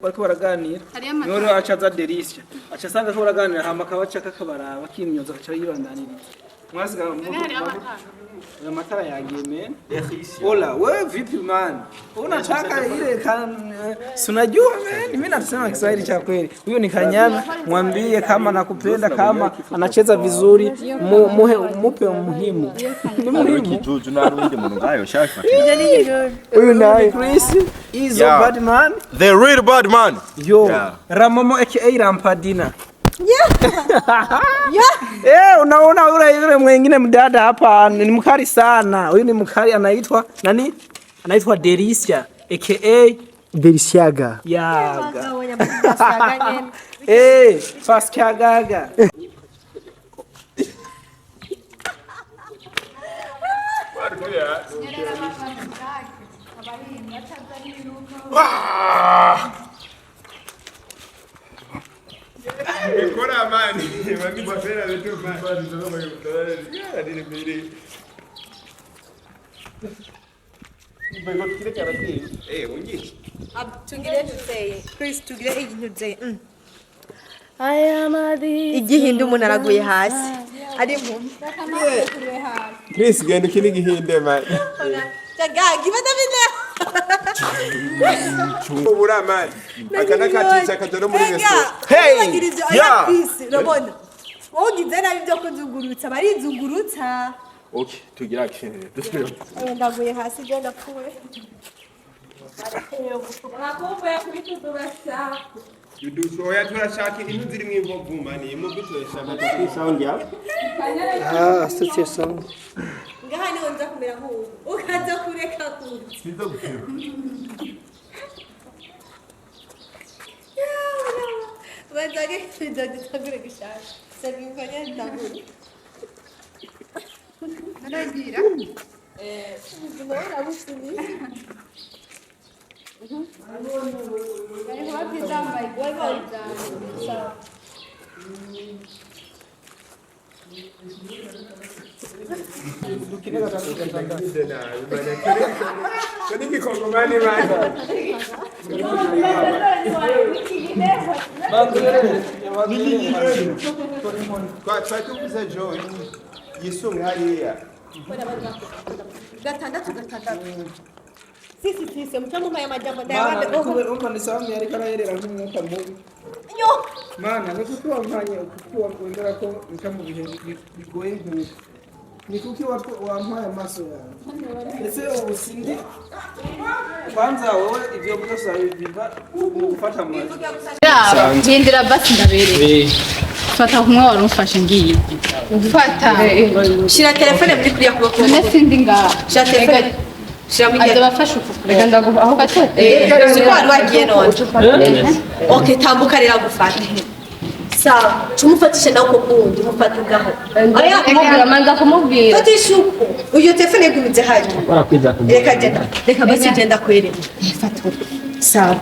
bariko baraganira niho acaza Delicia acasanga ko baraganira hama kabaca kakabaraba kimyoza kaca yibandanira mwasiga amatara yagiye men ola wewe vipi man unataka ile sunajua men mimi nasema Kiswahili cha kweli huyo ni Kanyana mwambie kama nakupenda kama anacheza vizuri mupe muhimu ni muhimu kijuju narundi muntu ngayo shaka huyo naye Chris is a bad man the real bad man yo Ramomo aka Rampadina unaona yule mwingine mdada hapa ni mkali sana. Huyu ni mkali anaitwa nani? Anaitwa Delicia aka Deliciaga. Yaga. Faskagaga. Ekora mani, mami bafera letu mani, ndio maana adini mbili. Ibo kile karate. Ungi. Tungire tuteye. Chris tugire igihe igihinda umuntu araguye hasi ari mu Chris genda kini gihinde mani. Tagagi badabine. Ubura mani. Akana katisha kajoro muri resto. Hey! Yeah. Chris, Robona. Wogize nabi byo kuzungurutsa barizungurutsa. Okay, tugira action. Ndaguye hasi genda kure. Nakumbuye kubitudurasa. Yuduso ya turashaka intu ziri mw'imvovu mani, mu bitwesha ku sound ya. Sitye sound. Ngaha ni wonza kumera nk'ubu. Ukaza kureka kuza. Sizo gufira. Bazage kidagitagure gishasha. Sabimfanya ndaburi. Naragira. Ndabona busini. Bari kubapizamba igwa Sawa. Dukine gatandukanye. Kani kikongomani mani. Kwa tukuza Joe yisunga hariya. Gatandatu. Sisi mtamu haya majambo ndayabande Bana umva ni sawa yari karayerera nk'umwuka mubi. Yo. Mana ni kuki wampanye kuki wakwendera ko nkamu bihe bigoye nk'uko. Ni kuki wampaye amaso yawe. Ese ubusindi kwanza wowe ivyo byose biva gufata amazi. Ndindira basi ndabereye. Fata kumwe wari umfashe ngiye. Fata. Shira telefone muri kuriya kuboko. Nesindi nga. Shira telefone. Aza bafashe uku. Reka ndaguha aho gatete. Siko wagiye none. Okay, tambuka rero gufata. Sawa, tumufatishe nawe kukundi, mufata ngaho. Aya kumubwira manza kumubwira. Fatisha uko. Uyo telefone yigumize hayi. Barakwiza ku. Reka genda. Reka basi genda kwere. Fata uko. Sawa.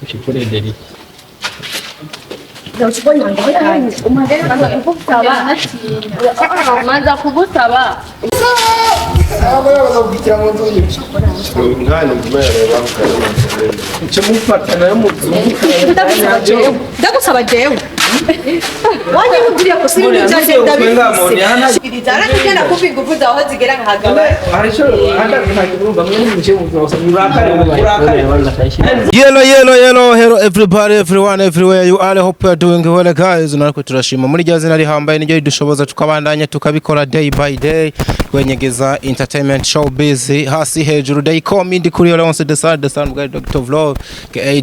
Ushikore deri. Ndachibona ngaho. Umagere manza kugusaba. Manza kugusaba. Bakubwira ngo nzongere. Ngani mbere bakukana. Ncemufata nayo muzungu. Ndagusaba jewe. Wanye mubwiriye ko siri byaje ndabise. Shikiriza aragenda kuvinga uvuza aho zigera nkagaba. Arisho hata ntakirumba mwe n'umuce muzosa murakare. Hello everybody, everyone, everywhere you are. Hope you are doing well guys. Nariko turashima muri ryazina rihambaye n'iryo ridushoboza tukabandanya tukabikora day by day. Kwenyegeza entertainment showbiz hasi hejuru day comedy kuri Leonce the Sun guy Dr. Vlog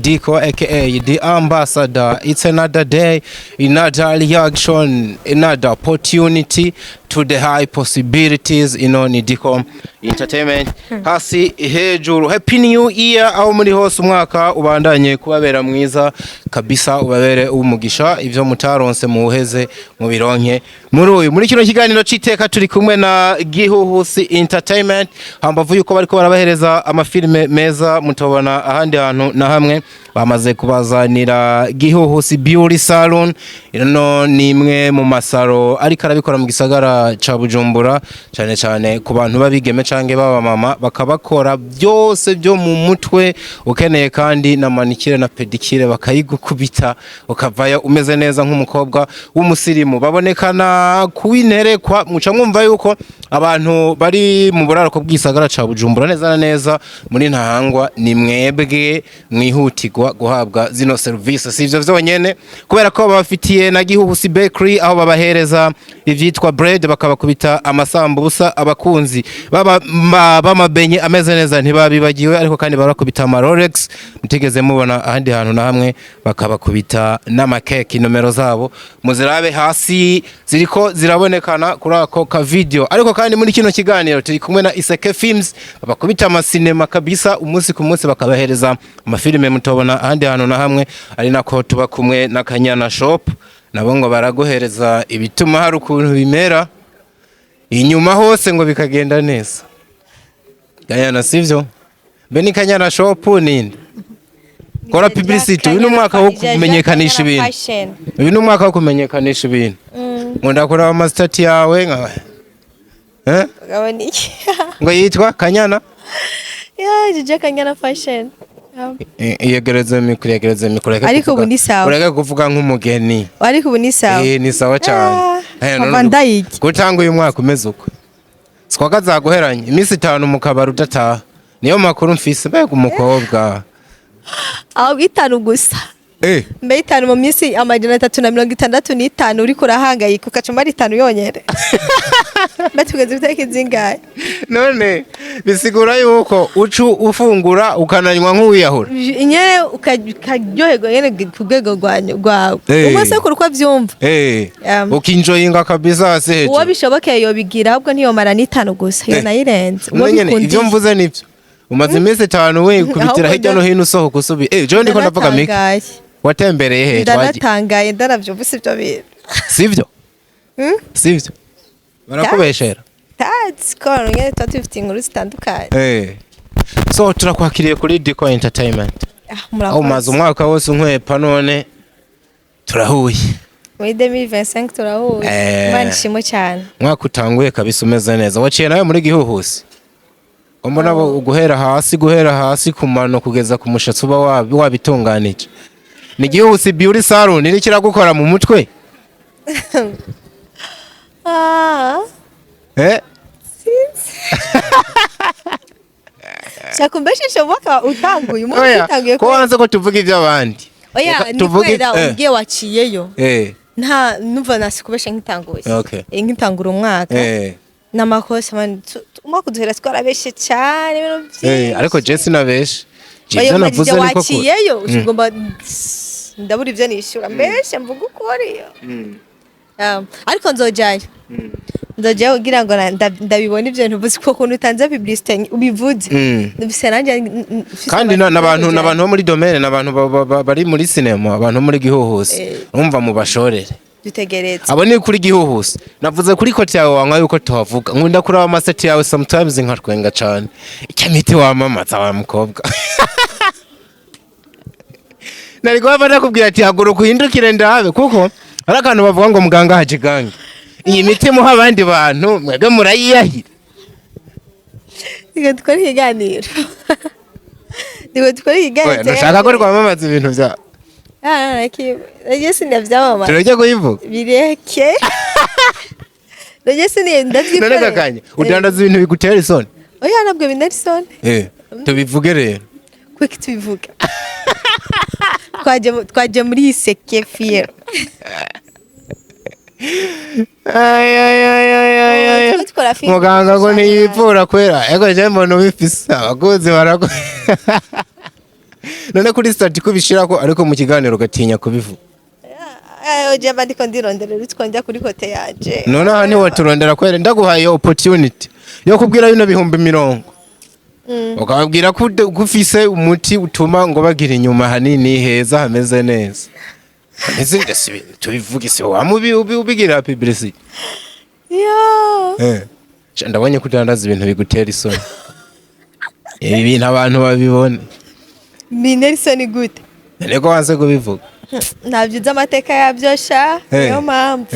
Diko aka the ambassador. It's another day, another reaction, another opportunity to the high possibilities ni Diko entertainment hasi hejuru. Happy new year aho muri hose umwaka ubandanye kubabera mwiza kabisa, ubabere umugisha ivyo mutaronse muheze mu bironke muri kino kiganiro citeka turi kumwe na Gihuhusi Entertainment hambavu yuko bariko barabahereza amafilme meza mutobona ahandi hantu na hamwe bamaze kubazanira Gihuhusi Beauty Salon ino ni imwe mu masaro ariko arabikora mu gisagara ca Bujumbura cyane cyane ku bantu babigeme canke baba mama bakabakora byose byo mu mutwe ukeneye kandi na manikire na pedikire bakayigukubita ukavayo umeze neza nk'umukobwa w'umusirimu babonekana kuwinterekwa muca mwumva yuko abantu bari mu burarako bw'isagara ca Bujumbura neza na neza muri ntahangwa ni mwebwe mwihutirwa guhabwa zino service sivyo vyonyene kubera ko babafitiye na Gihuhusi Bakery aho babahereza ivyitwa bread bakabakubita amasambusa abakunzi bamabenye ameze neza ntibabibagiwe ariko kandi barakubita ama Rolex mutigeze mubona ahandi hantu na hamwe bakabakubita n'amakeke nomero zabo muzirabe hasi ziriko zirabonekana kuri ako ka video ariko kandi muri kino kiganiro turi kumwe na Iseke Films babakubita amasinema kabisa umunsi ku munsi bakabahereza amafilme mutobona ahandi hantu na hamwe ari nako tuba kumwe na Kanyana shop nabo ngo baraguhereza ibituma hari ukuntu bimera inyuma hose ngo bikagenda neza Kanyana sivyo Beni Kanyana shop ninde Kora publicity uyu numwaka wo kumenyekanisha ibintu uyu numwaka wo kumenyekanisha ibintu Ngunda kora ama stat yawe nka Gaboniki. ngo yitwa Kanyana Jije Kanyana fashion. Yegereze mikuru Ariko ubu ni sawa. Urega kuvuga nk'umugeni. Ariko ubu ni sawa. Ni sawa cyane. Abandayiki. Gutanga uyu mwaka umeze uko. Sikwaga zaguheranye iminsi 5 mu kabari udataha. Niyo makuru mfise mbega umukobwa. Aho bitanu gusa. Mbe itanu mu minsi amajana 365 uri kurahangayika ukacuma ari 5 yonyere. Batugeze biteke zingaye. None bisigura yuko ucu ufungura ukananywa nk'uyahura. Inyere ukaryoherwa yene kugego gwawe. Umase kurukwa vyumva. Ukinjoyinga kabisa ase. Uwo bishobokeye yo bigira ahubwo niyo mara ni 5 gusa. Yo nayirenze. Ivyo mvuze nivyo. Umaze iminsi 5 we kubitira hirya no hino usohoka usubi. Jo ndiko ndavuga miki. Watembereye he twaje ndanatangaye ndaravyumvise ibyo bintu sivyo sivyo barakubeshera that's cool ngene twatufite inkuru zitandukanye so turakwakiriye kuri Diko Entertainment maze umwaka wose unkwepa none turahuye muri 2025 turahuye manishimo cyane mwaka utanguye kabisa umeze neza waciye nawe muri Gihuhusi umbona guhera hasi kumano kugeza ku mushatsi uba wabitunganije ni Gihuhusi Beauty Salon ni kiragukora mu mutwe Shakumbeshe mwaka utanguye mu utanguye ko wanze ko tuvuga iby'abandi oya nikwera ugiye waciyeyo nta numva nasikubeshe nk'itanguye nk'itangura umwaka namakosa man umwaka uduhera twarabeshe cyane ariko Jesse nabeshe Jesse navuze niko waciyeyo ugomba ndabura ivyo nishura mbeshe mvuga ukoriyo ariko nzojayo kugira ngo ndabibona ivyo ntuvuze ko kuntu utanze publicité ubivuze ndabise nanje kandi n'abantu bo muri domaine n'abantu bari muri cinema abantu muri Gihuhusi umva mu bashorere dutegeretse abo ni kuri Gihuhusi navuze kuri kote yawe wanywa yuko tuhavuga nkunda kuraba amaseti yawe sometimes nkatwenga cyane icyamite wamamaza wa mukobwa nari gwabana kubwira ati haguruka uhindukire ndabe kuko ari akantu bavuga ngo muganga hajigange iyi miti muha abandi bantu mwebwe murayiyahira Diga twari ikiganiro ndashaka ko rwamamaza ibintu bya Nage sinavyamamaza turajya kuyivuga bireke Nage sinendavyikorera none gakanye udandaza ibintu bigutera isoni oya nabwo binari isoni tubivuge rero kwiki tubivuga twaje muri Iseke Fier muganga ngo ntiyipfura kwera ego je mbona ubifisa abakozi barako none kuri start kubishirako ariko mu kiganiro gatinya kubivuga oje bandiko ndironderera utwonja kuri kote yaje none aha ni waturondera kwera ndaguhaye opportunity yo kubwira bino bihumbi 100 ukababwira ko ufise umuti utuma ngo bagira inyuma hanini heza hameze neza izindi si tubivuga isi wamubi ubigira publicity ndabonye ko udandaza ibintu bigutera isoni ibi bintu abantu babibona bintera isoni gute niko wanze kubivuga ntabyiza amateka yabyo sha niyo mpamvu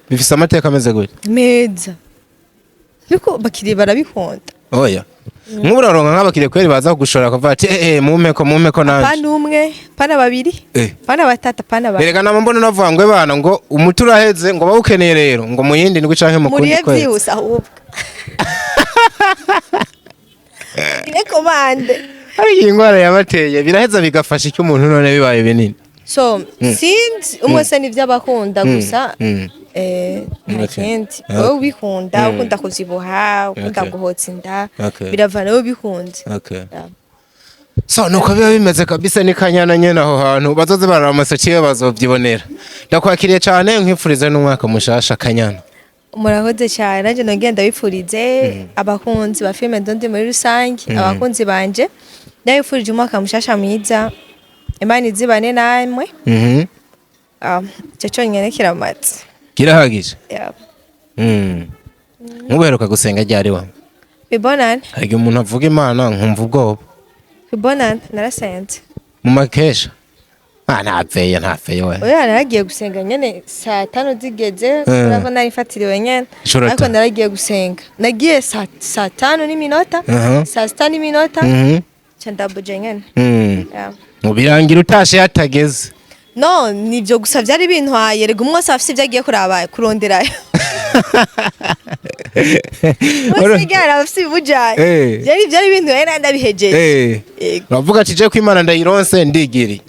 bifise amateka ameze gute meza niko bakiriye barabikunda oya nk'uraronka nk'abakiriye kweri baza kugushora kuvuga ati mumpeko nanje pana umwe pana babiri pana batatu pana bane bereka namambona navuga ngo bana ngo umuti uraheze ngo bawukeneye rero ngo muyindi ndwi canke mukundi kwezi muri byihuse ahubwo ile komande ari ingwara yabateye biraheza bigafasha icyo umuntu none bibaye binini so since umwese ni by'abakunda gusa ntakindi wowe ubikunda ukunda kuziboha ukunda guhotsa inda biravana wowe ubikunze so nuko biba bimeze kabisa ni Kanyana nyene aho hantu bazoze barara amasaciye bazovyibonera ndakwakiriye cyane nkwifurize n'umwaka mushasha Kanyana murakoze cyane nanje nogenda bipfurize abakunzi ba filme ndondi muri rusange abakunzi banje ndabifurije umwaka mushasha mwiza Imana izibane namwe cyo cyonyine kiramatse kirahagije muberuka gusenga ryari wa bibonane hari umuntu avuga Imana nkumva ubwoba bibonane narasenze mu makesha ntapfeye we oya naragiye gusenga nyene saa 5 zigeze urabona narifatiriwe nyene ariko naragiye gusenga nagiye saa 5 n'iminota saa 6 n'iminota candabuje nyene mubirangira utashe yatageze no nivyo gusa byari bintwaye rega umwose afite ibyo agiye kuronderayo musigara afite ibujanye byari bintwaye nanda bihejeje uravuga ati je ko Imana ndayironse ndigiri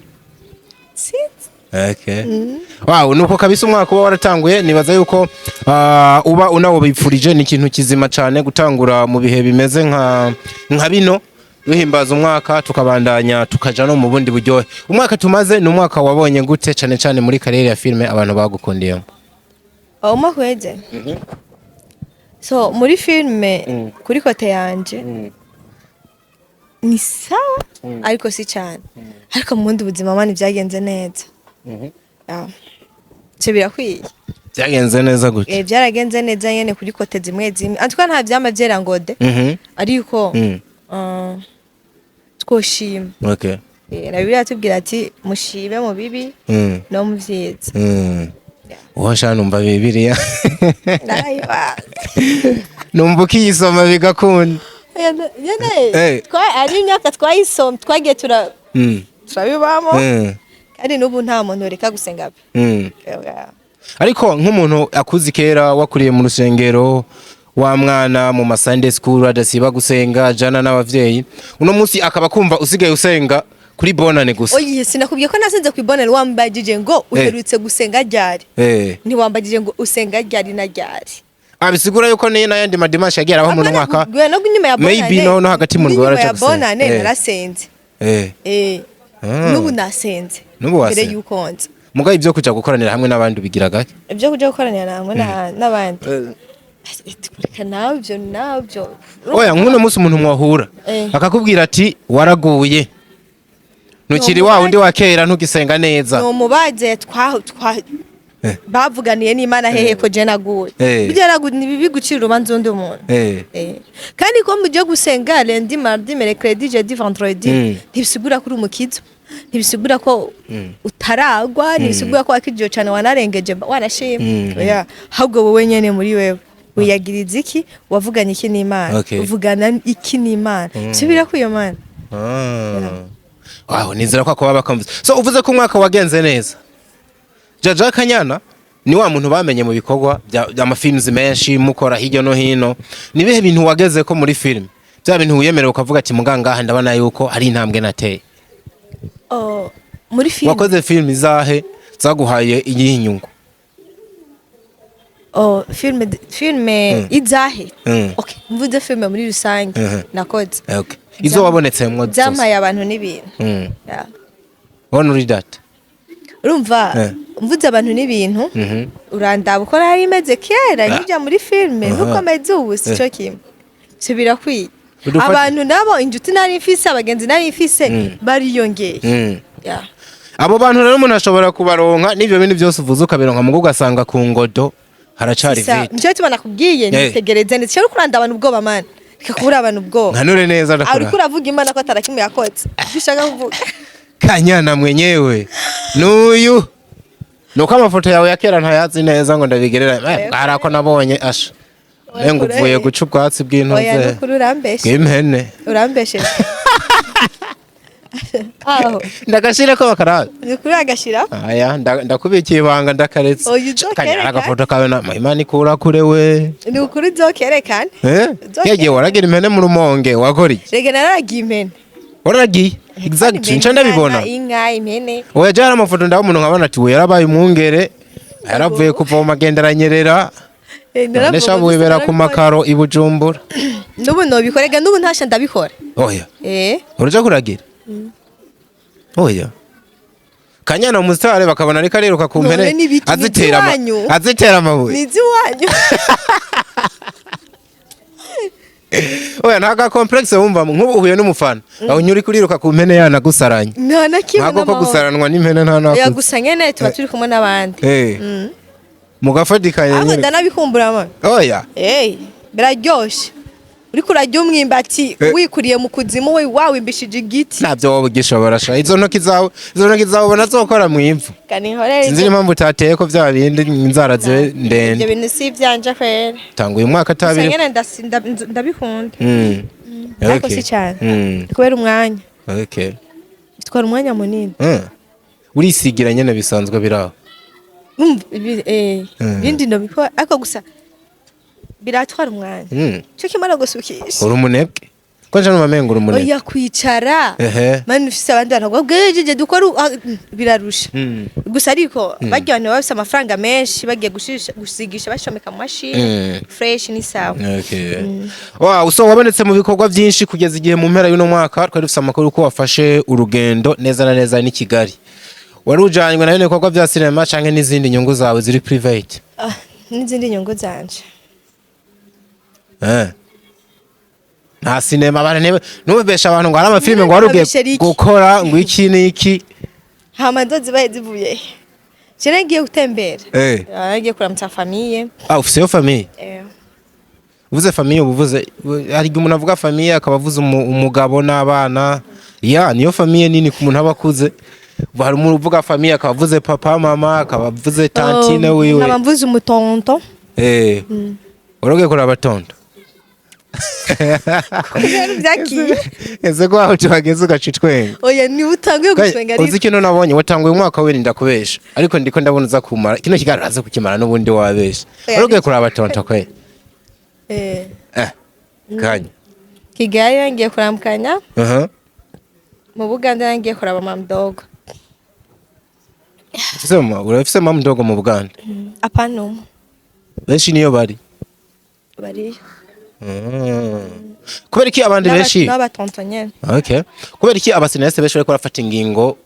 okay wow nuko kabisa umwaka uba waratanguye nibaza yuko uba unawo bipfurije ni ikintu kizima cyane gutangura mu bihe bimeze nka bino duhimbaza umwaka tukabandanya tukaja no mu bundi buryohe umwaka tumaze ni umwaka wabonye gute cyane muri karere ya filme abantu bagukundiyemo umwaka weze so muri filme kuri kote yanje ni sawa ariko si cyane ariko mu bundi buzima mani byagenze neza cyo birakwiye byagenze neza gute byaragenze neza nyene kuri kote zimwe antwa nta byama byera ngode ariko twoshima okay na Bibiliya tubwira ati mushibe mu bibi no mu vyiza uhasha numva Bibiliya nayiba numva ukiyisoma bigakunda ari imyaka twayisoma twagiye turabibamo kandi n'ubu nta muntu reka gusenga ariko nk'umuntu akuzi kera wakuriye mu rusengero wa mwana mu Sunday school adasiba gusenga jana n'abavyeyi uno munsi akaba kumva usigaye usenga kuri bonane gusa oye sinakubwiye ko nasenze ku bonane wambagije ngo uherutse gusenga ryari ni wambagije ngo usenga ryari na ryari abisigura yuko ni nayandi madimashi yagiye abaho mu mwaka maybe no hagati mu rwara cyo bonane narasenze nubu nasenze mbere yuko nze mugaye ibyo kuja gukoranira hamwe n'abandi bigiraga ibyo kuja gukoranira hamwe n'abandi nabyo oya nk'uno munsi umuntu mwahura akakubwira ati waraguye ntukiri wa undi wa kera ntugisenga neza no mubaze bavuganiye n'Imana hehe ko je naguye bigucira urubanza undi umuntu kandi ko mujye gusenga lundi mardi mercredi jeudi vendredi ntibisigura kuri umukizo ntibisigura ko utaragwa ntibisigura ko wakijiyo cyane wanarengeje wanashima ahubwo wowe nyene muri wewe uyagiriza iki wavuganye iki n'Imana uvugana iki n'Imana subira kwiyo mana wow nizera ko baba bakamvuze so uvuze ko umwaka wagenze neza Jaja Kanyana ni wa muntu bamenye mu bikorwa by'amafilms menshi mukora hirya no hino ni bihe bintu wageze ko muri film bya bintu uyemerewe ukavuga ati muganga ndabona yuko hari intambwe nateye muri film wakoze film izahe zaguhaye iyi nyungu filme izahe okay mvuze filme muri rusange nakoze okay izo wabonetse mwo zamaye abantu n'ibintu one read that urumva mvuze abantu n'ibintu urandaba uko nari imeze kera nkijya muri filme ntukomeze ubu sico kimwe subira kwiye abantu nabo injuti nari mfise abagenzi nari mfise bariyongeye abo bantu rero umuntu ashobora kubaronka n'ibyo bindi byose uvuze ukabironka mu ugasanga ku ngodo haracari vite nicyo tubana kubwiye nitegereze ndetse cyo kuranda abantu ubwoba man bikakubura abantu ubwoba nkanure neza ndakora ariko uravuga imana ko atarakimwe yakotse bishaka kuvuga Kanyana mwenyewe nuyu nuko amafoto yawe ya kera ntayazi neza ngo ndabigerera arako nabonye asha ngo uvuye guca ubwatsi bw'intuze oya nukuri urambeshe bw'impene urambeshe aho ndagashira ko bakarabe nukuri agashira aya ndakubikiye ibanga ndakaretse Kanyana agafoto kawe na Imana ikura kure we nukuri zokerekana yagiye waragira impene mu rumonge wakora iki rege naragiye impene waragiye exactly nca ndabibona inka impene oya jara amafoto ndaho umuntu nkabona ati we yarabaye umwungere yaravuye kuvoma agenderanyerera nesha bwibera ku makaro i Bujumbura nubu nobikorega nubu ntasha ndabikora oya uruja kuragira oya Kanyana umusitare bakabona ariko ariruka ku mpene azitera amabuye nizi wanyu oya ntaga complex wumva nk'ubu uhuye n'umufana aho nyuri kuriruka ku mpene yana gusaranya nta kimwe ntago ko gusaranwa n'impene nta nako ya gusanye ne tuba turi kumwe n'abandi mugafadikanye nyine ndanabikumbura mama oya biraryoshe uriko urajya umwimbati wikuriye mu kuzimu we wawimbishije igiti ntabyo wowe gishobora sha izo ntoki zawe ubona zokora mu imvu sinzi impamvu utateye ko bya bindi inzara ze ndende ibyo bintu si ibyanje kwera tanga uyu mwaka atabiri ndabikunda ariko si cyane kubera umwanya bitwara umwanya munini urisigira nyene bisanzwe biraho bindi ndabikora ariko gusa biratwara umwanya cyo kimara gusukisha uri umunebwe ko nje numamenga uri umunebwe oya kwicara mani ufise abandi bantu bwabwejeje dukora birarusha gusa ariko bagiye abantu bafise amafaranga menshi bagiye gusigisha bashomeka mu mashini fresh ni sawa wow so wabonetse mu bikorwa byinshi kugeza igihe mu mpera y'uno mwaka twari dufise amakuru ko wafashe urugendo neza na neza ni Kigali wari ujanywe na bene bikorwa bya cinema canke n'izindi nyungu zawe ziri private n'izindi nyungu zanje nta sinema bane nubesha abantu ngo ari amafilime ngo warugiye gukora ngo iki niki hama ndozi baye zivuye cyane ngiye gutembera ngiye kuramutsa famille ufise yo famille uvuze famille uvuze hari umuntu avuga famille akaba avuze umugabo n'abana niyo famille nini ku muntu abakuze hari umuntu uvuga famille akaba avuze papa mama akaba avuze tantine wiwe n'abamvuze umutonto uroge kuri abatonto ese ko aho tuhageze ugacitwenga oya ni utanguye gutwenga ariko uzi kino nabonye watanguye umwaka wirinda kubesha ariko ndiko ndabona uza kumara kino kiganiro aza kukimara n'ubundi wabesha uroge kuri abatonto kwe Kanya Kigali ngiye kuramukanya mu Buganda ngiye kuraba mamdogo urafise mamdogo mu Buganda apano benshi niyo bari kubera iki abandi benshi n'abatontonye kubera iki abasinese benshi bariko barafata ingingo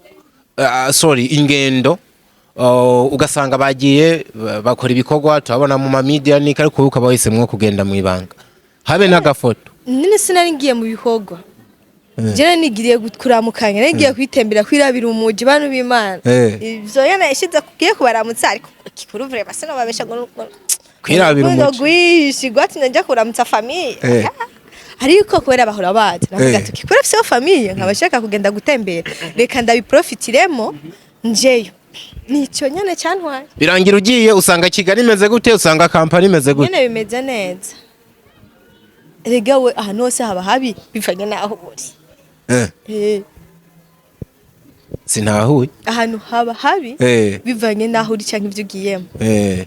ingendo ugasanga bagiye bakora ibikorwa turabona mu media ni ariko ukaba wahisemwo kugenda mu ibanga habe n'agafoto nini sinari ngiye mu bikorwa jene nigiriye kuramukanya ngiye kwitembera kwirabira umuji bantu b'Imana ivyo yana ishize kugiye kubaramutsa ariko kikuru vre basino babesha ngo kwirabira umuji gwishi gwatinye njya kuramutsa famille ariko kubera bahora baje navuga ati kikuru afise famille nkabashaka kugenda gutembera reka ndabiprofitiremo njeyo nico nyane cyantwaye birangira ugiye usanga Kigali imeze gute usanga Kampala imeze gute nyene bimeze neza regawe ahantu hose haba habi bivanye naho uri sinahuye ahantu haba habi bivanye naho uri cyangwa ivyo ugiyemo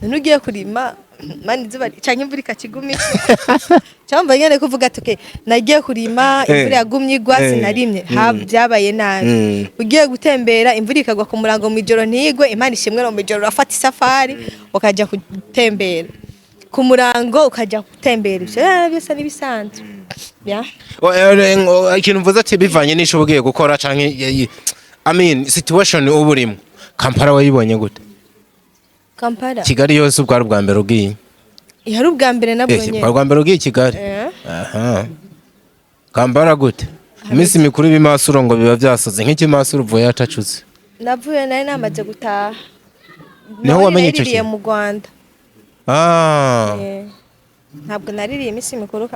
nugiye kurima mani zuba cyangwa imvura ikakigumye cyangwa nyene kuvuga ati nagiye kurima imvura yagumye igwa sinarimye byabaye nabi ugiye gutembera imvura ikagwa ku murango mu ijoro ntigwe Imana ishimwe no mu ijoro urafata isafari ukajya gutembera ku murango ukajya gutembera ibyo byose nibisanzwe ikintu mvuze ati bivanye n'isho ugiye gukora canke situation uburimo Kampala wayibonye gute Kampala Kigali yose ubwo ari ubwa mbere ugiye yari ubwa mbere nabonye ubwa mbere ugiye Kigali Kampala gute iminsi mikuru b'imasuro ngo biba byasoze nk'ikimasuro uvuye atacuze navuye nari namaze gutaha Niho wamenye icyo kintu? mu Rwanda ntabwo naririye iminsi mikuru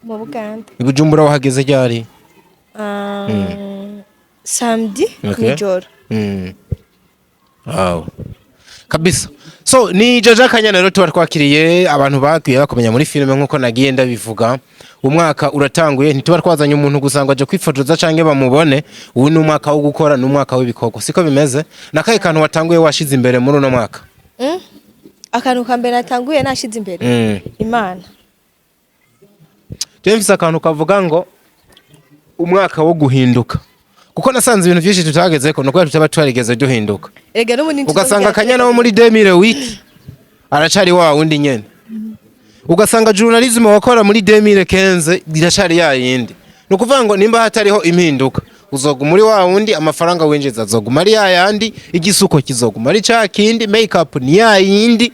mu Buganda. Ibujumbura wahageze ryari? Samedi nijoro. Wow. Kabisa. So ni Jaja Kanyana rero tuba twakiriye abantu bakwiye bakomenya muri filime nkuko nagiye ndabivuga. Umwaka uratanguye ntituba twazanye umuntu gusanga aje kwifotoza canke bamubone. Ubu ni umwaka wo gukora n'umwaka w'ibikoko. Siko bimeze? Nakaye kantu watanguye washize imbere muri uno mwaka? Akantu kambere natanguye nashize imbere. Imana. James akantu kavuga ngo umwaka wo guhinduka. Kuko nasanze ibintu byinshi tutagezeko nuko tutaba twarigeze duhinduka. Ega n'ubundi ugasanga Kanyana wo muri 2008 aracari wa wundi nyene. Ugasanga journalism wakora muri 2015 iracari ya yindi. Nukuvuga ngo nimba hatariho impinduka uzoguma muri wa wundi amafaranga winjiza azoguma ari ya yandi igisuko kizoguma ari ca kindi makeup ni ya yindi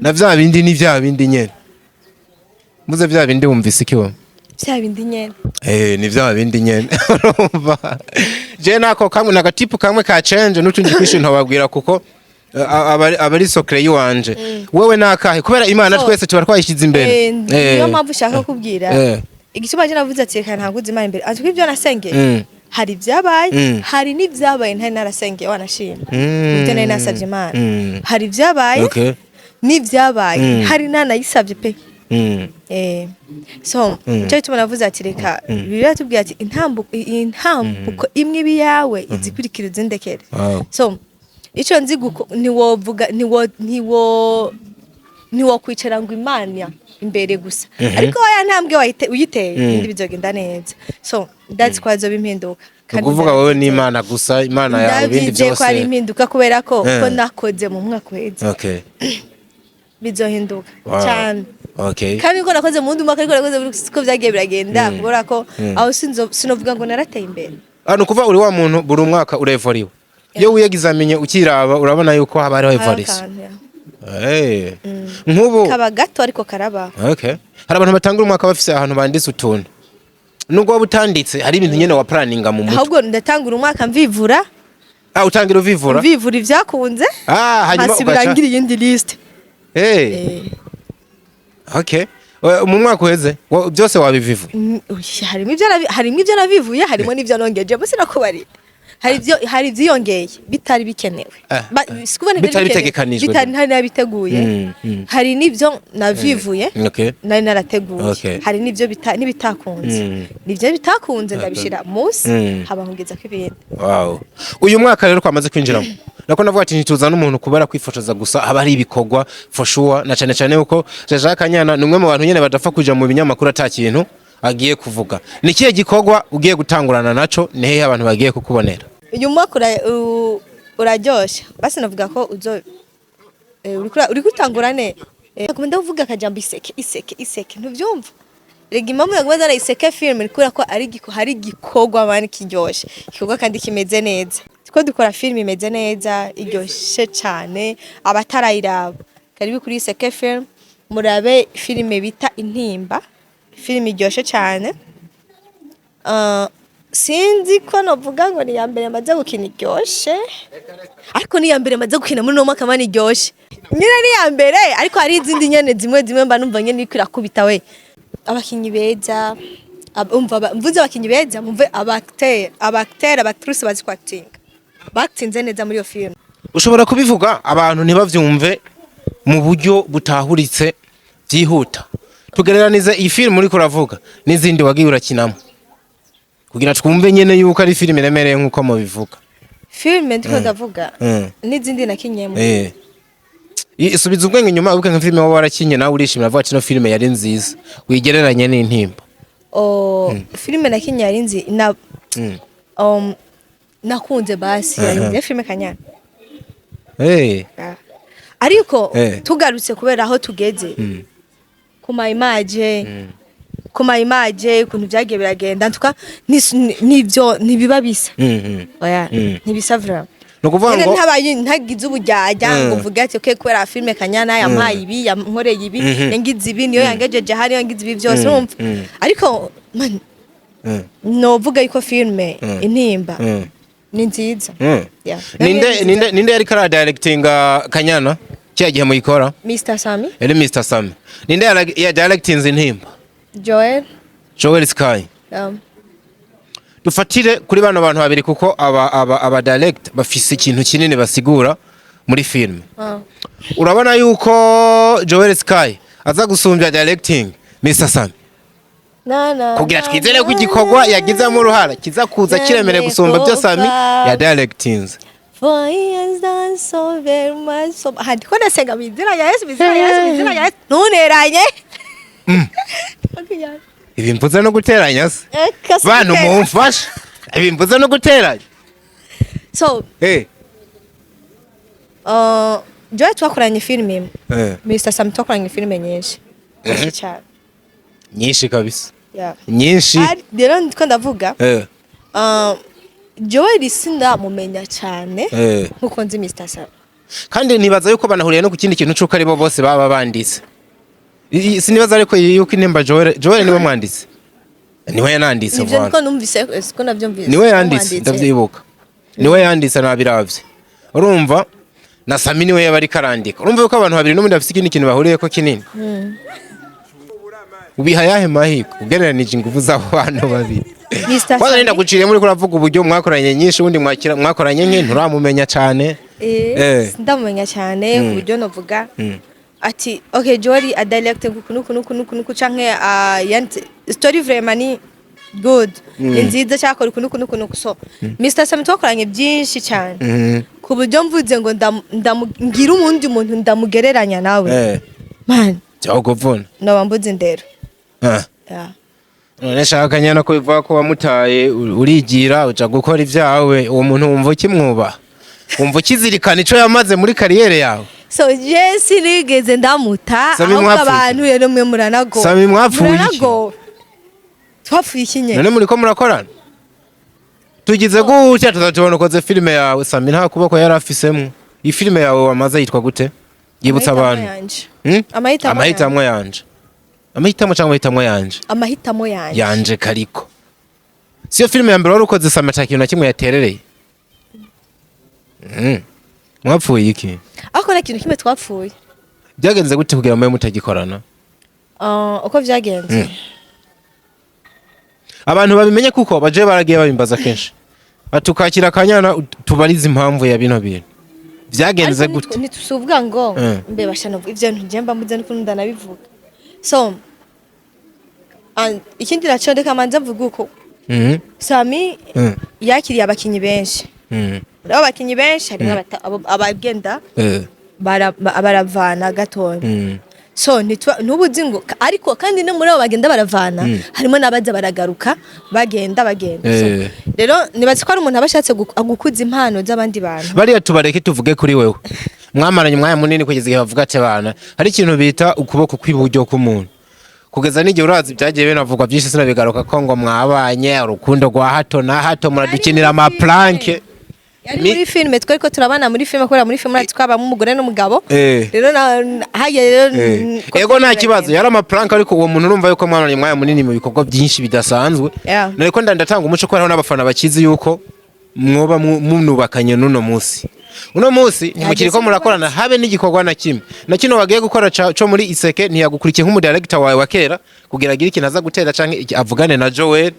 na vya bindi ni vya bindi nyene. Muze vya bindi wumvise ikiwa vya bindi nyene ni vya bindi nyene urumva je nako kamwe nagatipu kamwe ka change n'utundi kwishi ntobabwira kuko abari sokre yiwanje wewe nakahe kubera Imana twese tuba twayishize imbere niyo mpamvu ushaka kubwira igituma je navuze ati reka ntaguze Imana imbere ati kw'ivyo nasengeye hari vyabaye hari n'ivyabaye ntari narasengeye wanashima ibyo nari nasavye Imana hari vyabaye n'ivyabaye hari nanayisavye pe so cyo tuma navuze ati reka biba tubwiye ati intambuko imwe biyawe izikurikira izindekere so ico nzi niwovuga niwo kwicara ngo Imana imbere gusa ariko ya ntambwe uyiteye indi bizogenda neza so that's kwazo bimpinduka kuvuga wowe ni Imana gusa Imana yawe bindi byose ko ari impinduka kubera ko nakoze mu mwaka weze bizohinduka cyane kandi ko nakoze mu ndumaka ariko nakoze ko byagiye biragenda kubera ko aho sinovuga ngo narateye imbere kuva uri wa muntu buri mwaka urevoriwe iyo wiyegizamenye ukiraba urabona yuko haba hariho evolution nk'ubu kaba gato ariko karaba hari abantu batangura umwaka bafise ahantu banditse utuntu nubwo butanditse hari ibintu nyene wa planninga mu mutwe ahubwo ndatangura umwaka mvivura utangira uvivura ivyakunze hanyuma ugaca iyindi list mu mwaka uheze byose wabivivu harimo ibyo nabivuye harimo n'ibyo nongeje bose nakubari hari ivyiyongeye bitari bikenewe bitari bitegekanijwe bitari nabiteguye hari n'ibyo navivuye nari narateguye hari n'ibyo n'ibitakunze nibyo bitakunze ndabishira musi haba nkugeza ko ibintu uyu mwaka rero kwamaze kwinjiramo nako navuga ati ntituzana umuntu kubera kwifotoza gusa haba ari ibikorwa for sure na cyane uko Jaja Kanyana numwe mu bantu nyene badapfa kuja mu binyamakuru atakintu agiye kuvuga ni kiye gikorwa ugiye gutangurana naco nehe abantu bagiye kukubonera uyu mwaka uraryosha basi navuga ko uri gutangurane kumenda uvuga akajambo iseke ntuvyumva rega impamvu yagomba na iseke film kubera ko hari gikorwa bani kiryoshe igikorwa kandi kimeze neza ko dukora film imeze neza iryoshe cyane abatarayiraba karibu kuri iseke film murabe filime bita Intimba filime iryoshe cyane sinzi ko novuga ngo ni ya mbere maze gukina iryoshe ariko ni ya mbere maze gukina muri no mwaka mani iryoshe nyine ni ya mbere ariko hari izindi nyene zimwe mba numva nyene ikwirakubita we abakinyi beza mvuze abakinyi beza mumve abactrice bazi acting batinze neza muri iyo film ushobora kubivuga abantu ntibavyumve mu buryo butahuritse byihuta tugereranize iyi film uri kuravuga n'izindi wagiye urakinamo kugira twumve nyene yuko ari film iremereye nkuko mu bivuga film ndiko ndavuga n'izindi nakinyemo isubiza ubwenge nyuma ubuke nka film waba warakinye nawe urishimira avuga ati no film yari nziza wigereranye n'Intimba film nakinye yari nzi nakunze basi ya film Kanyana ariko tugarutse kubera aho tugeze kuma image ukuntu byagiye biragenda ntuka nivyo nibiba bisa ntibisa vraiment nukuvuga ngo ntagize ubujyajya ngo mvuge ati okay kubera filme Kanyana yampaye ibi yankoreye ibi yangize ibi niyo yangejeje hari yangize ibi byose urumva ariko no vuga yuko filme Intimba ni nziza. Yeah. Ninde yari kara directinga Kanyana cyagiye mu ikora Mr. Sami. Eli Mr. Sami. Ninde ya directinze intimba Joel Sky. Dufatire kuri bano bantu babiri kuko aba direct bafise ikintu kinini basigura muri film. Urabona yuko Joel Sky aza gusumbya directing Mr. Sami. Kugira twizere ko igikorwa yagize mu ruhara kiza kuza kiremere gusumba byo Sami ya directings. For years done so very much so hadi ko nasenga bizira ya Yesu ntuneranye. Ibimbuza no guteranya se bantu mumfasha ibimbuza no guteranya so Joy twakoranye filime Mr. Sam twakoranye filime nyinshi cyane nyinshi kabisa nyinshi rero ndiko ndavuga Joy sinda mumenya cyane nkuko nzi Mr. Sam kandi nibaza yuko banahuriye no ku kindi kintu cyuko ari bo bose baba banditse sinibaza ariko yuko inemba Joel niwe mwanditse niwe yananditse vuba niko numvise ko nabyumvise niwe yanditse ndavyibuka niwe yanditse nabiravye urumva na Sami niwe yabari karandika urumva yuko abantu babiri n'umundi bafite ikindi kintu bahuriye ko kinini ubihayahe mahiko ugereranije ingufu z'abo bantu babiri kwanza nenda guciriye muri kuravuga uburyo mwakoranye nyinshi ubundi mwakoranye nke nturamumenya cyane ndamumenya cyane uburyo novuga ati okay Jory a direct kunuku canke yante story vraiment ni good nziza cyakora kunuku so Mr. Sam twakoranye byinshi cyane ku buryo mvuze ngo ngira umundi muntu ndamugereranya nawe man cyo govuna no bambuze ndero none shaka Kanyana ko bivuga ko wamutaye urigira uja gukora ivyawe uwo muntu wumva kimwuba wumva kizirikana ico yamaze muri kariyere yawe so yes nigeze ndamuta aho abantu rero mwe muranago Sami mwapfuye twapfuye ikinye none muri ko murakorana tugize gutya tuzatubona koze filime yawe Sami nta kuboko yarafisemo iyi filime yawe wamaze yitwa gute yibutsa abantu amahitamo yanje amahitamo yanje kariko siyo filime ya mbere wari ukoze Sami atakintu na kimwe yaterereye mwapfuye iki ako na kintu kimwe twapfuye byagenze gute kugira ngo mutagikorana uko byagenze abantu babimenye kuko baje baragiye babimbaza kenshi batukakira Kanyana tubariza impamvu ya bino bintu byagenze gute nitusuvuga ngo mbe bashano ivyo ntujemba muze n'ukunda nabivuga so ikindi racondeka manza mvuga uko Sami yakiriye abakinyi benshi abakinyi benshi harimo abagenda baravana gatonya so ntubuzi ngo ariko kandi no muri abo bagenda baravana harimo nabaza baragaruka bagenda rero nibazi ko ari umuntu abashatse gukuza impano z'abandi bantu bariya tubareke tuvuge kuri wewe mwamaranye umwanya munini kugeza igihe bavuga ati bana hari ikintu bita ukuboko kw'iburyo k'umuntu kugeza n'igihe urazi byagiye binavugwa byinshi sinabigaruka ko ngo mwabanye urukundo rwa hato na hato muradukinira ama planke yari muri filme tweriko turabana muri filme akora muri filme twabamo umugore n'umugabo rero haye rero ego nta kibazo yari ama planke ariko uwo muntu urumva yuko mwamaranye umwanya munini mu bikorwa byinshi bidasanzwe nariko ndatanga umuco ko hariho n'abafana bakizi yuko mwoba munubakanye n'uno munsi uno munsi ntimukiri ko murakorana habe n'igikorwa na kimwe na kino wagiye gukora cyo muri Iseke ntiyagukurikiye nk'umudirector wawe wa kera kugira agire ikintu aza gutera canke avugane na Joel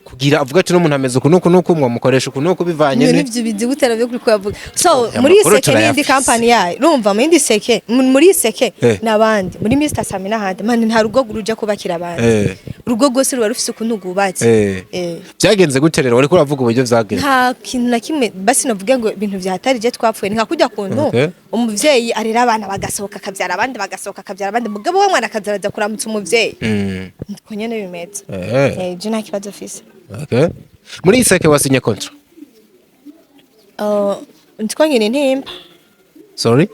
kugira avuga ati no muntu ameze kunuku mwamukoresha kunuku bivanye n'ivyo bizi gutera byo kuri kuvuga so muri Iseke n'indi company yayo urumva muri Iseke muri Iseke nabandi muri Mr. Sami n'ahandi mani nta rugo guruja kubakira abandi urugo rwose ruba rufise kunugu ubatse byagenze guterera wari kuravuga uburyo vyagenze nta kintu na kimwe basi novuge ngo ibintu vyahatarije twapfuye nka kujya kuntu umuvyeyi arera abana bagasohoka akabyara abandi mugabo we mwana akazaraza kuramutsa umuvyeyi ko nyene bimeze je nta kibazo afise muri Iseke wasinye contrat ndiko nkina intimba sorry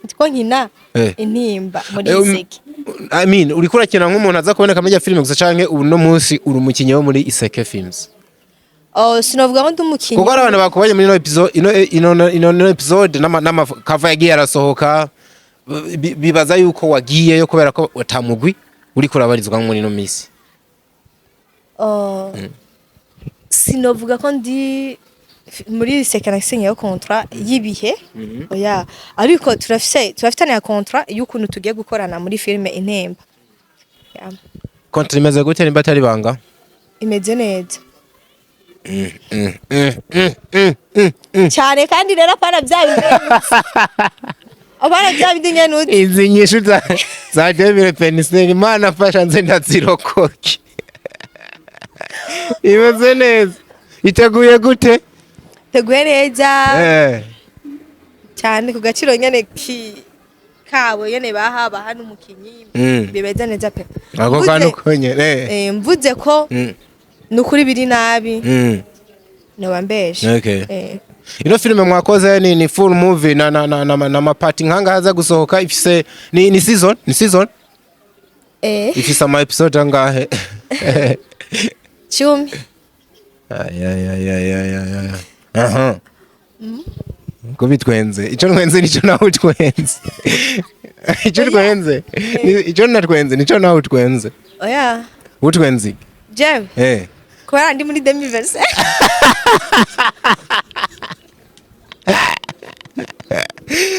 ndiko nkina intimba muri Iseke I mean uri kurakina nk'umuntu aza kuboneka muri filime gusa canke uno munsi uri umukinyi wo muri Iseke Films sinovuga ngo ndumukinyi kuko abantu bakubanye muri ino episode n'ama cover yagiye arasohoka bibaza yuko wagiyeyo kubera ko utamugwi uri kurabarizwa muri ino misi sinovuga ko ndi muri sekana sinye yo contrat yibihe oya ariko turafitanye contrat y'ukuntu tugiye gukorana muri filme Intemba. Contrat imeze gute nimba atari banga? Imeze neza cyane kandi rero apana byabindi nuti izi nyishu za Demire Peniseri Imana afasha nze ndazirokoke. Imeze neza. Iteguye gute? Teguye neza cyane ku gaciro nyene kabo yene bahaba hano umukinyi bimeze neza pe. Ako kantu konye mvuze ko nukuri biri nabi no bambeshe. Okay. Ino filime mwakoze ni full movie na mapati nkanga haza gusohoka ifise ni season ifise ama episode angahe? 10. Aha. Kubitwenze. Ico ntwenze nico nawe utwenze. Ico twenze. Ico natwenze nico nawe utwenze. Oya. Utwenze. Jewe. Kwa ndi muri demi-verse.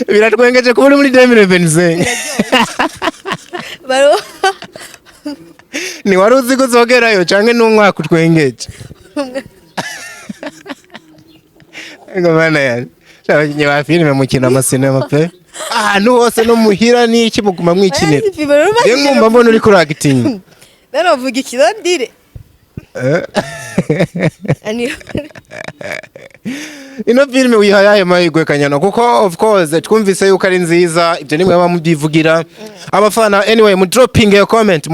Biratwengeje kuba muri demi-verse. Baro. Ni wari uzi kuzogerayo canke n'umwaka utwengeje? Ngomana yani. Shabakinye ba filime mukina amasinema pe. Ahantu hose no muhira n'iki muguma mwikinira. Ye ngumva mbona uri kuri acting. Bero vuga ikirondire. Ino filime wihayaye mahigwe Kanyana kuko of course twumvise yuko ari nziza ibyo nimwe bamubyivugira abafana. Anyway mu dropping a comment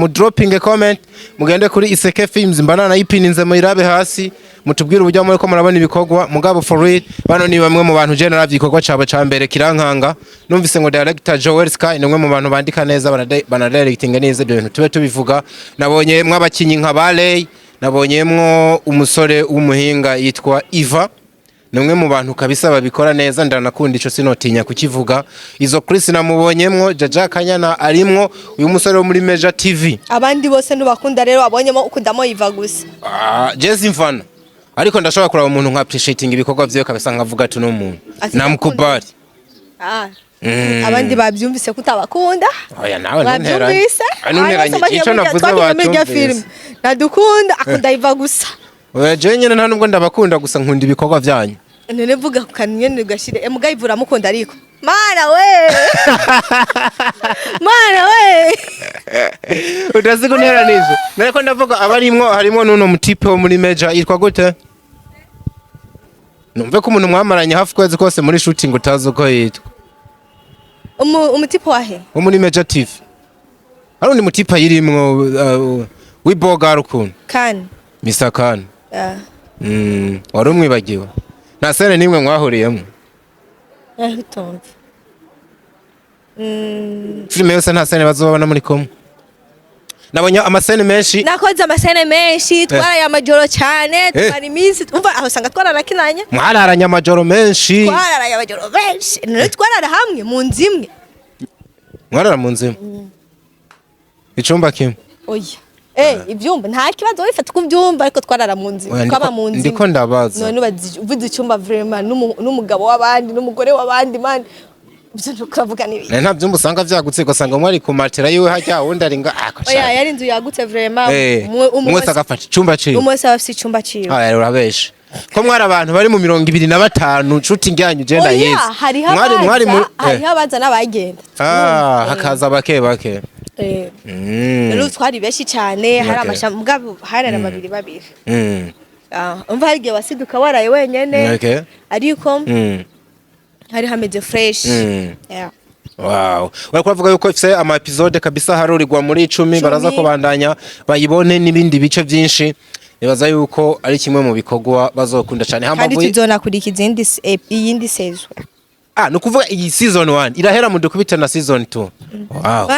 mugende kuri Iseke Films mbanana yipininze muyirabe hasi mutubwire uburyo muri ko murabona ibikorwa mugabo for real bano ni bamwe mu bantu general by'ikorwa cabo ca mbere kirankanga. Numvise ngo director Joel Sky ni umwe mu bantu bandika neza bana directing neza ibyo bintu tube tubivuga. Nabonye mwabakinyi nka Baley, nabonyemwo umusore w'umuhinga yitwa Iva, numwe mu bantu kabisa babikora neza ndanakunda ico sinotinya kukivuga. Izo Chris namubonyemwo, Jaja Kanyana arimwo, uyu musore wo muri Major TV. Abandi bose ntubakunda rero abonyemo ukundamo Iva gusa. Jesse mfana. Ariko ndashobora kuraba umuntu nka appreciating ibikorwa vyo kabisa nkavuga ati no muntu. Namukubali. Abandi babyumvise kutabakunda. Oya nawe nteranye. Anunteranye ico navuze batumvise. Nadukunda akunda Iva gusa. Oya je nyene nta nubwo ndabakunda gusa nkunda ibikorwa vyanyu. None vuga kanyene gashire emuga ivura mukunda ariko. Mana we. Mana we. Utazikuneranije. Nareko ndavuga abarimwo harimo nuno mutipe wo muri Major yitwa gute? Numve ko umuntu mwamaranye hafi kwezi kose muri shooting utazi uko yitwa. Umutipe wahe? Wo muri Major TV. Hari undi mutipe yirimwo wiboga rukundo. Kan. Mr. Kan. Wari umwibagiwe. Nta sene nimwe mwahuriyemo. Yahitonze. Filime yose nta sene bazobona muri komwe. Nabonye amasene menshi. Nakoze amasene menshi twaraye amajoro cyane twari iminsi umva aho sanga twararakinanye. Mwararanye amajoro menshi. Twararaye amajoro menshi. None twarara hamwe mu nzimwe. Mwarara mu nzimwe. Icumba kimwe. Oya. Ibyumba nta kibazo wifata kubyumba ariko twarara mu nzimwe. Twaba mu nzimwe. Ndiko ndabaza. None uvuze icyumba vraiment n'umugabo w'abandi n'umugore w'abandi man. Byo kuvuga nibi. Nta byumba usanga vyagutse gusanga mwari ku matera yiwe hajya wundi aringa akashaka. Oya yari inzu yagutse vraiment. Umwese agafata icumba ciwe. Umwese afite icumba ciwe. Aya urabesha. Ko mwari abantu bari mu 25 shooting yanyu je na yes. Mwari hari abaza n'abagenda. Hakaza bake. Rero twari beshi cyane hari amashambwa hari babiri. Umva hari gihe wasiduka waraye wenyene. Ariko hari hameze fresh. Wow. Warakuvuga yuko ifise ama episode kabisa harurirwa muri 10 baraza kubandanya bayibone nibindi bice byinshi. Nibaza yuko ari kimwe mu bikorwa bazokunda cyane hambavuye. Kandi tuzona kurikiza iyindi season. Nukuvuga iyi season 1 irahera mu dukubita na season 2. Wow.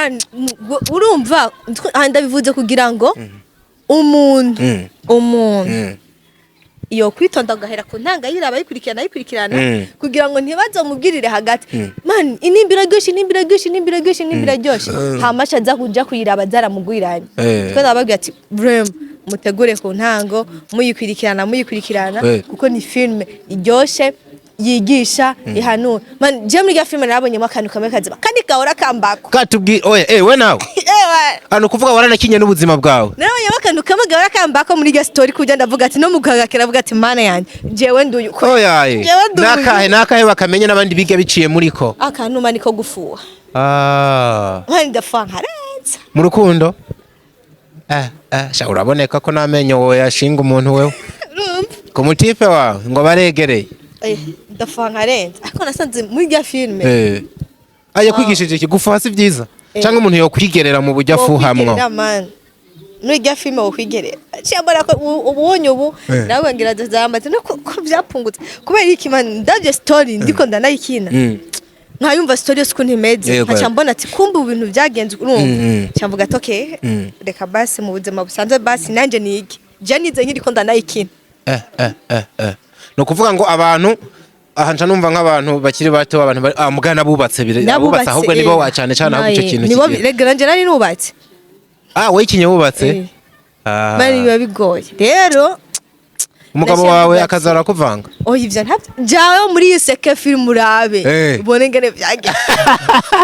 Urumva ndabivuze kugira ngo umuntu iyo kwitonda gahera ku ntanga yiraba yikurikirana kugira ngo ntibazomubwirire hagati man inimbira gyoshi hamasha za kuja kuyiraba zaramugwiranye twe nababwiye ati mutegure ku ntango muyikurikirana kuko ni filme iryoshe yigisha ihanura man je muri ya filme narabonyemo akantu kamwe kaziba kandi gahora kambako katubwi oya we nawe hano kuvuga waranakinye n'ubuzima bwawe narabonyemo akantu kamwe gahora kambako muri ya story kujya ndavuga ati no mugagakira avuga ati mana yanjye jewe nduyu ko oya nakahe bakamenye n'abandi biga biciye muri ko akantu maniko gufuha mwani ndafanga renza mu rukundo sha uraboneka ko namenyo wowe yashinga umuntu wewe ku mutipe wawe ngo baregereye ndafanga renza ariko nasanze muri ya filme aya kwigishije iki gufuha si byiza cyangwa umuntu yo kwigerera mu bujya fuhamwo muri ya filme wo kwigerera cyambara ko ubonye ubu nawe ngira dazambaze no ko byapungutse kubera iki man ndavye story ndiko ndanayikina nkayumva story yose ukuntu imeze nkaca mbona ati kumbe ibintu byagenze urumva cyamvuga ati okay reka basi mu buzima busanzwe basi nanje nige je nize nkiri ko ndanayikina no kuvuga ngo abantu ahanja numva nk'abantu bakiri bato abantu mugana bubatse abubatse ahubwo nibo wacane cyane aho icyo kintu nibo regera nje nari nubatse we ikinye bubatse bari biba bigoye rero umugabo wawe akazara kuvanga ivyo ntabyo jawe muri yiseke film urabe ubone ngene byagiye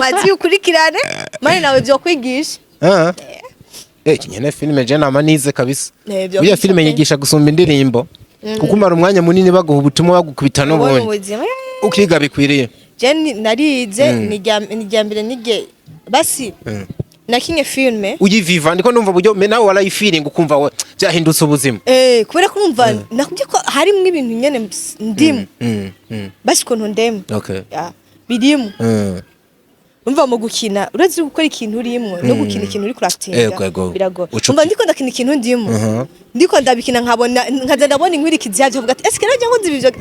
mazi ukurikirane mari nawe byo kwigisha kinyene filme je namanize kabisa uya filme nyigisha gusumba indirimbo kuko umara umwanya munini baguha ubutumwa bagukubita n'ubundi ukiga bikwiriye je narize nijyambere nige basi nakinye filme uyiviva ndiko ndumva buryo nawe warayi feeling ukumva we byahindutse ubuzima kubera ko numva nakubye ko harimo ibintu nyene ndimu basi ko ndemu birimu umva mu gukina urazi gukora ikintu urimo no gukina ikintu uri kuractinga birago umva ndiko ndakina ikintu ndimo ndiko ndabikina nkabona nkaza ndabona inkwirikizi yaje avuga ati eske naje nkunzi ibyo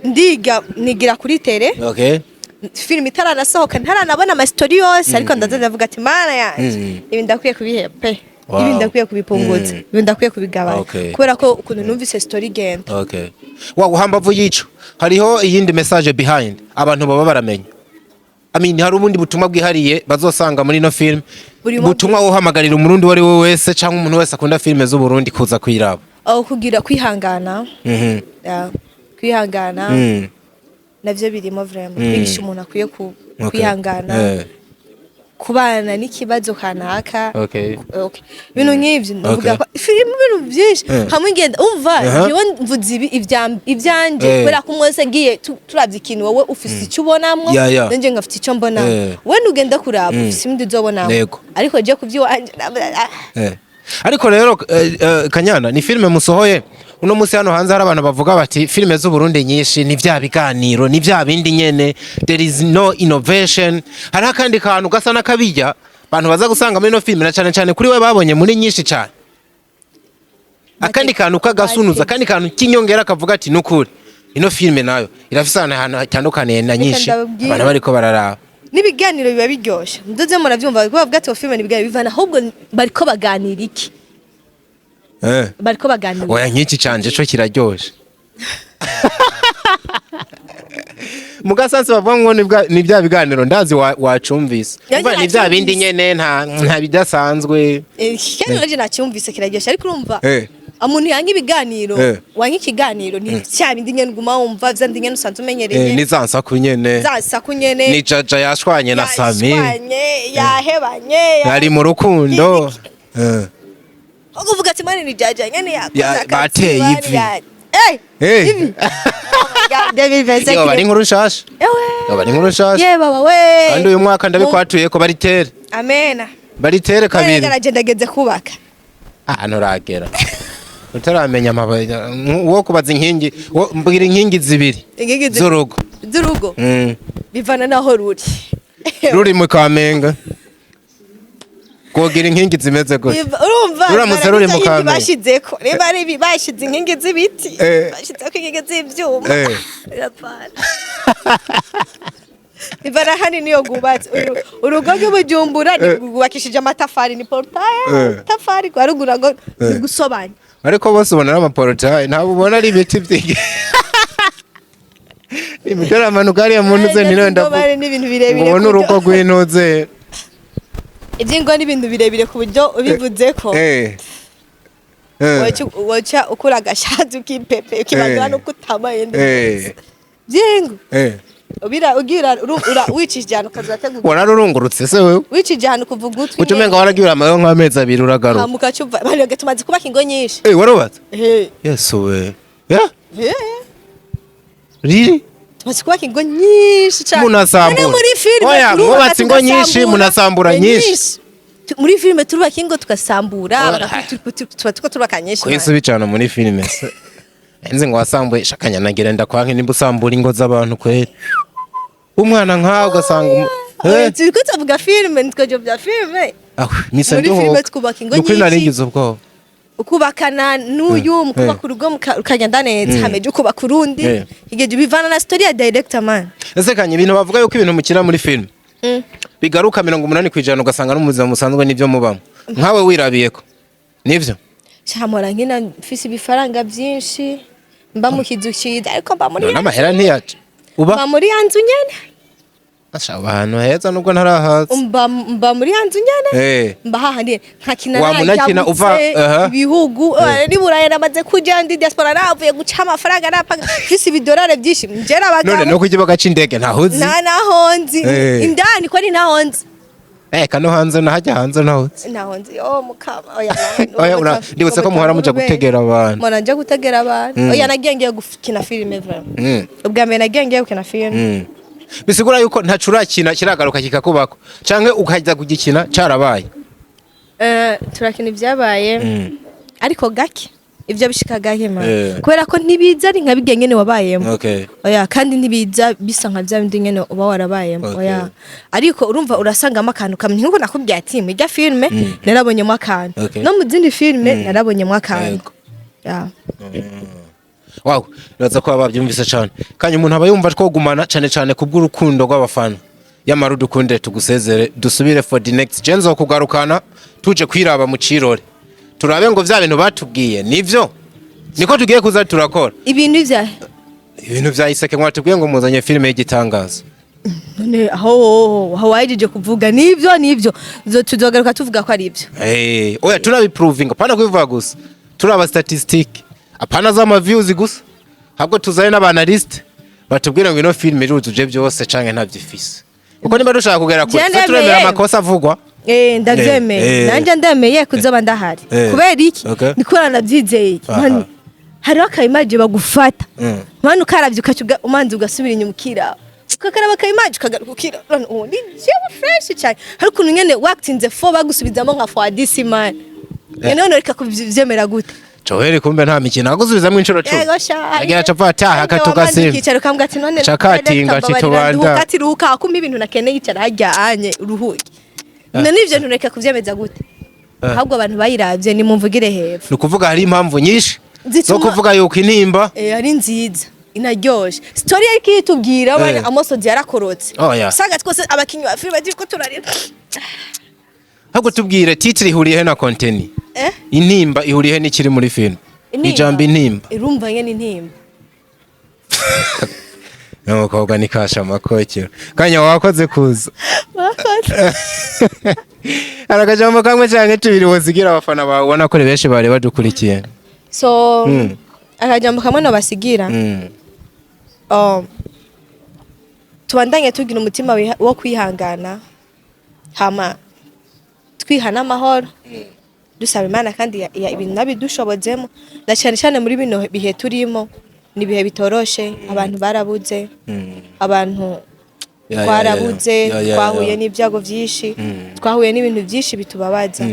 ndiga nigira kuri tele film itaranasohoka ntaranabona ama story yose ariko ndaza ndavuga ati mana yanje ibi ndakwiye kubihepe ibi ndakwiye kubipunguza ibi ndakwiye kubigabanya kubera ko ukuntu numvise story genda hambavu yico hariho iyindi message behind abantu baba baramenya hari ubundi butumwa bwihariye bazosanga muri no film butumwa uhamagarira umurundi wari we wese cyangwa umuntu wese akunda filme z'u Burundi kuza kwiraba kugira kwihangana kwihangana navyo birimo vraiment kwigisha umuntu akwiye kwihangana kubana n'ikibazo kanaka ibintu nk'ivyo ndavuga ko filime ibintu byinshi hamwe ngenda umva niyo mvuze ibyanje kubera ko mwese ngiye turavye ikintu wowe ufise icyo ubonamwo nanje ngafite icyo mbona we nugenda kuraba ufise ibindi uzobonamwo ariko je kuvyiwanje ariko rero Kanyana ni filme musohoye uno musi hano hanze hari abantu bavuga bati filme z'u Burundi nyinshi ni vya biganiro ni vya bindi nyene there is no innovation hari akandi kantu gasa nakabijya abantu baza gusanga muri no filme na cyane kuri we babonye muri nyinshi cyane akandi kantu kagasunuza akandi kantu kinyongera kavuga ati nukuri ino filme nayo irafisana ahantu hatandukaniye na nyinshi abantu bariko bararaba nibiganiro biba biryoshe ndoze muravyumva bavuga ati filme nibiganiro bivana ahubwo bariko baganira iki bariko baganira oya nkiki canje cyo kiraryoshe mugasansi bavuga ngo ni bya biganiro ndazi wacumvise umva ni bya bindi nyene nta bidasanzwe kandi naje nacyumvise kiraryoshe ariko urumva umuntu yanga ibiganiro wanga ikiganiro ni cya bindi nyene nguma wumva vya ndinye nusanzwe umenyereye ni zansaku nyene ni jaja yashwanye na Sami yahebanye ari mu rukundo ukuvuga ati mani ni jaja nyene yakoze bateye ivi yo bari nkuru nshasha baba we kandi uyu mwaka ndabikwatuye ko baritere amena baritere kabiri ndageze kubaka hano ragera utaramenya amabaye wo kubaza inkingi mbwira inkingi zibiri z'urugo bivana naho ruri mu Kamenge kogira inkingi zimeze gute urumva uramutse ruri mu Kamenge bashizeko niba ari bashize inkingi z'ibiti bashizeko inkingi z'ivyuma bivana hani niyo gubatse urugo rw'Ubujumbura rwubakishije amatafari ni portail tafari kwarugura ngo gusobanya ariko bose ubona amaportail ntabwo ubona ari ibiti byige imitera amanuka ari muntu ze nino ndavuga n'ibintu birebire ubona urugo rw'intuze ibyingo ni ibintu birebire ku buryo ubivuze ko wacha ukura agashati ukipepe ukibagira no kutamaye neza byingo ugira wicishijana ukazategura wararurungurutse se wewe wicishijana kuvuga utwi ucumenga waragira amayo nk'amezi abiri uragaruka hamukacuva bari tumaze kubaka ingo nyinshi warubatse yesu we riri tumaze kubaka ingo nyinshi cyane munasambura muri filime oya mwubatse ingo nyinshi munasambura nyinshi muri filime turubaka ingo tugasambura tuba turubaka nyinshi kwese bicana muri filime se enze ngo wasambuye Kanyana gerenda kwanke nimba usambura ingo z'abantu kwera umwana nkawe ugasanga turiko tuvuga filime nitwejo bya filime misa muri filime twubaka ingo nyinshi narigize ubwoba ukubakana n'uyu mukubaka urugo ukagenda neza hameje ukubaka urundi igeje bivana na story ya director man ese Kanye ibintu bavuga yuko ibintu mukira muri filime bigaruka 80% ugasanga n'umuzima musanzwe n'ibyo mubamo nkawe wirabiyeko nivyo cyamora nkina mfise ibifaranga byinshi mba mukidushida ariko mba muri n'amahera ntiyaje uba muri yanzu nyene asha abantu heza nubwo ntarahaza mba muri yanzu nyene mba hahandi nkakina wamunakina uva ibihugu ni buraye namaze kuja ndi diaspora navuye guca amafaranga napaga fisi bidolare byinshi njera abagabo none no kukibaga c'indege ntahozi nahonzi indani ko ni nahonzi kano hanze nahajya hanze nahonzi mukama oya ndibutse ko muhora muja gutegera abantu mwana nje gutegera abantu oya nagiye gukina filime vraiment ubwa mbere nagiye gukina filime bisigura yuko ntacurakina kiragaruka kikakubako canke ukajya kugikina carabaye turakina ibyabaye ariko gake ivyo bishika gahema kubera ko ntibiza ari nka bigengene wabayemo oya kandi ntibiza bisa nka bya bindi ngene uba warabayemo oya ariko urumva urasangamo akantu kamwe nkuko nakubwiye ati mu rya filme narabonyemo akantu no mu zindi filme narabonyemo akantu wow iraza ko ababyumvise cyane kandi umuntu aba yumva ko gumana cyane kubw'urukundo rw'abafana yamaru dukunde tugusezere dusubire for the next genzo kugarukana tuje kwiraba mu cirore turabe ngo vya bintu batubwiye nivyo niko tugiye kuza turakora ibintu vya iseke mwatubwiye ngo muzanye filime y'igitangaza none aho wajije kuvuga nivyo tuzogaruka tuvuga ko ari ibyo oya turabiproving apana kubivuga gusa turaba statistic apana zama views gusa habwo tuzaye n'abanalist batubwira ngo ino filime iruzuje byose canke ntavyifise uko niba dushaka kugera kuri turemera amakosa avugwa ndavyemeye nanje ndemeye kuzoba ndahari kubera iki nikorana byizeye hariho akayimaje bagufata mwana ukaravye ukacuga umanzi ugasubira inyuma ukira ukakaraba akayimaje ukagaruka ukira ubundi jewe fresh cyane ariko ukuntu nyene wakitinze 4 bagusubizamo nka for this man none reka kuvyemera gute Joel kumbe nta mikino agusubizamo inshuro 10 agira capata hakatugasira ikicaro kambwa ati none chakatinga chitobanda ati ruka kumbe ibintu nakene yicara hajyanye uruhuki none ivyo ntureka kuvyemeza gute ahubwo abantu bayiravye ni mumvugire hepfo nukuvuga hari impamvu nyinshi zo kuvuga yuko intimba ari nziza inaryoshe story yari kitubwira bane amosozi yarakorotse saga twose abakinyi ba filime diko turarira ahubwo tubwire titre ihuriye na content intimba ihuriye n'ikiri muri film ijambo intimba irumva nyene intimba no koga nikasha makokero Kanya wakoze kuza aragajambo kamwe cyane tubiri wozigira abafana bawe ubona ko benshi bari badukurikiye so akajambo kamwe no basigira tubandanye tugira umutima wo kwihangana hama twihana amahoro dusaba Imana kandi ibintu nabidushobozemo na cyane muri bino bihe turimo ni bihe bitoroshe abantu barabuze abantu twarabuze twahuye n'ibyago byinshi twahuye n'ibintu byinshi bitubabaza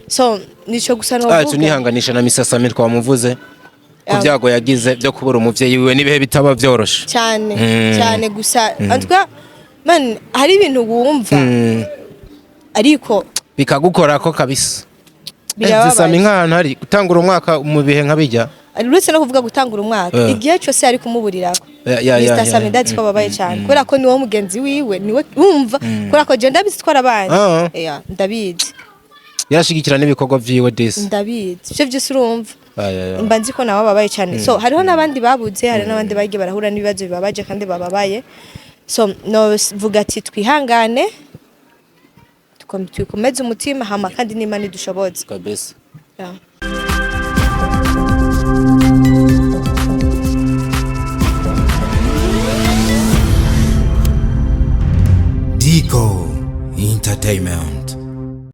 so nico gusa no vuga tunihanganisha na misasame twamuvuze ku byago yagize byo kubura umuvyeyi wiwe nibihe bitaba byoroshe cyane gusa antwa man hari ibintu wumva ariko bikagukora ko kabisa zisama inkana hari gutangura umwaka mu bihe nkabijya uretse no kuvuga gutangura umwaka igihe cyose ari kumuburirako Mr. Samedati ko babaye cyane kubera ko niwo mugenzi wiwe niwe wumva kubera ko je ndabizi twarabanye ndabizi yarashigikira n'ibikorwa vyiwe desi ndabizi ivyo byose urumva mba nzi ko nawe babaye cyane so hariho n'abandi babuze hari n'abandi bagiye barahura n'ibibazo bibabaje kandi bababaye so no vuga ati twihangane tukomeze umutima hama kandi n'Imana idushoboze kabisa. Yeah.